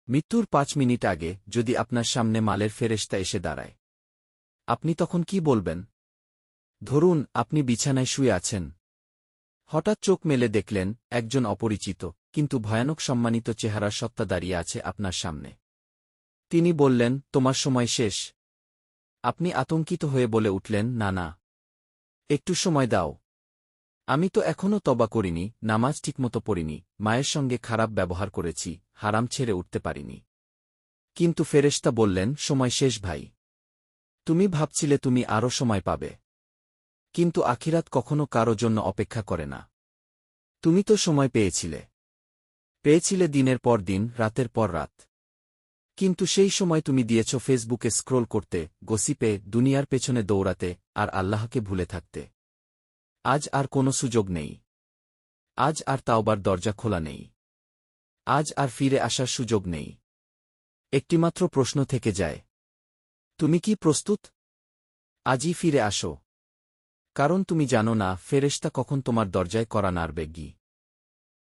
মৃত্যুর ৫ মিনিট আগে যদি আপনার সামনে মালের ফেরেশতা এসে দাঁড়ায়, আপনি তখন কি বলবেন? ধরুন আপনি বিছানায় শুয়ে আছেন। হঠাৎ চোখ মেলে দেখলেন একজন অপরিচিত কিন্তু ভয়ানক সম্মানিত চেহারার সত্তা দাঁড়িয়ে আছে আপনার সামনে। তিনি বললেন, তোমার সময় শেষ। আপনি আতঙ্কিত হয়ে বলে উঠলেন, না না, একটু সময় দাও। আমি তো এখনও তওবা করিনি, নামাজ ঠিকমতো পড়িনি, মায়ের সঙ্গে খারাপ ব্যবহার করেছি, হারাম ছেড়ে উঠতে পারিনি। কিন্তু ফেরেশতা বললেন, সময় শেষ ভাই। তুমি ভাবছিলে তুমি আরও সময় পাবে। কিন্তু আখিরাত কখনো কারো জন্য অপেক্ষা করে না। তুমি তো সময় পেয়েছিলে। পেয়েছিলে দিনের পর দিন, রাতের পর রাত। কিন্তু সেই সময় তুমি দিয়েছ ফেসবুকে স্ক্রোল করতে, গসিপে, দুনিয়ার পেছনে দৌড়াতে, আর আল্লাহকে ভুলে থাকতে। আজ আর কোনো সুযোগ নেই। আজ আর তাওবার দরজা খোলা নেই। আজ আর ফিরে আসার সুযোগ নেই। একটিমাত্র প্রশ্ন থেকে যায়, তুমি কি প্রস্তুত? আজই ফিরে আসো। কারণ তুমি জানো না ফেরেশতা কখন তোমার দরজায় কড়া নাড়বে।